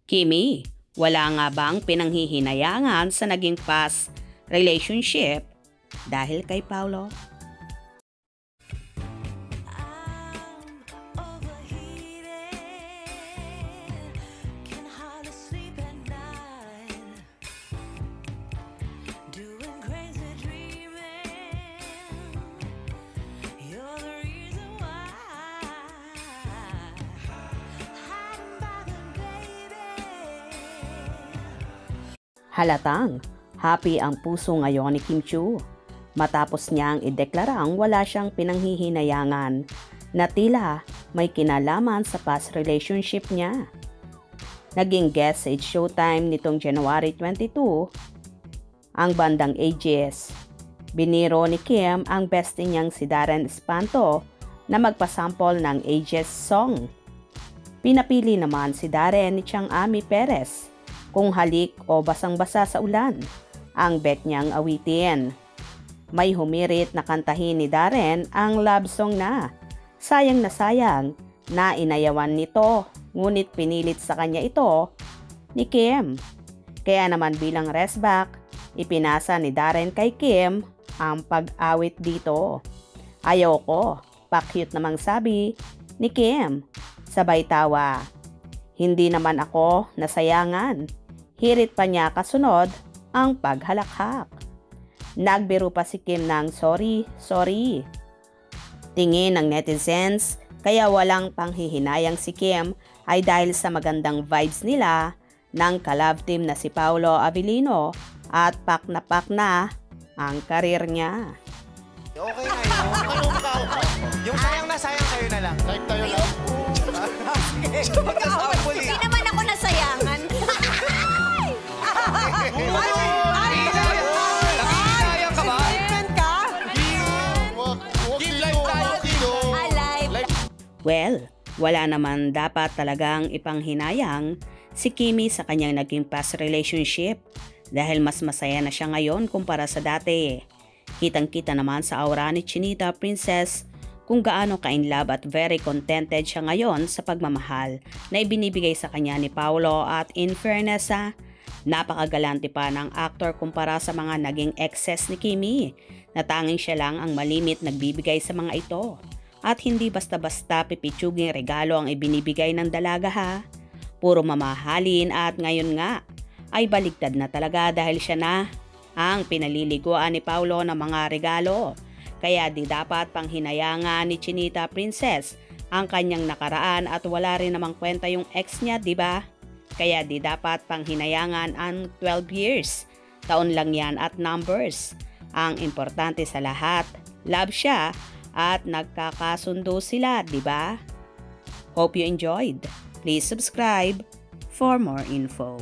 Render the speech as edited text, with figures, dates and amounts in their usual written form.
Kimi, wala nga bang pinanghihinayangan sa naging past relationship dahil kay Paulo? Halatang happy ang puso ngayon ni Kim Chiu matapos niyang ideklarang wala siyang pinanghihinayangan na tila may kinalaman sa past relationship niya. Naging guest sa It's Showtime nitong January 22 ang bandang AGS. Biniro ni Kim ang bestie niyang si Darren Espanto na magpasample ng AGS song. Pinapili naman si Darren ni Chang Ami Perez kung halik o basang-basa sa ulan ang bet niyang awitin. May humirit na kantahin ni Darren ang love song na sayang na inayawan nito, ngunit pinilit sa kanya ito ni Kim. Kaya naman bilang resback, ipinasa ni Darren kay Kim ang pag-awit dito. Ayoko, pa-cute namang sabi ni Kim. Sabay tawa. Hindi naman ako nasayangan. Hirit pa niya kasunod ang paghalakhak. Nagbiro pa si Kim ng sorry. Tingin ng netizens kaya walang panghihinayang si Kim ay dahil sa magandang vibes nila ng ka-love team na si Paolo Avellino at pak na ang karir niya. Okay na yun. Yung sayang na sayang kayo na lang. Like tayo lang. Hindi naman ako nasayangan. Nakikisayang ka ba? Give life tayo, Kino. Well, wala naman dapat talagang ipanghinayang si Kimi sa kanyang naging past relationship dahil mas masaya na siya ngayon kumpara sa dati. Kitang-kita naman sa aura ni Chinita Princess kung gaano ka-in-love at very contented siya ngayon sa pagmamahal na ibinibigay sa kanya ni Paulo at in fairness napakagalante pa ng aktor kumpara sa mga naging exes ni Kimi na tanging siya lang ang malimit nagbibigay sa mga ito. At hindi basta-basta pipitsuging regalo ang ibinibigay ng dalaga ha. Puro mamahalin at ngayon nga ay baligtad na talaga dahil siya na ang pinaliliguan ni Paulo ng mga regalo. Kaya di dapat panghinayangan ni Chinita Princess ang kanyang nakaraan at wala rin namang kwenta yung ex niya, di ba? Kaya di dapat panghinayangan ang 12 years. Taon lang yan at numbers. Ang importante sa lahat, love siya at nagkakasundo sila, di ba? Hope you enjoyed. Please subscribe for more info.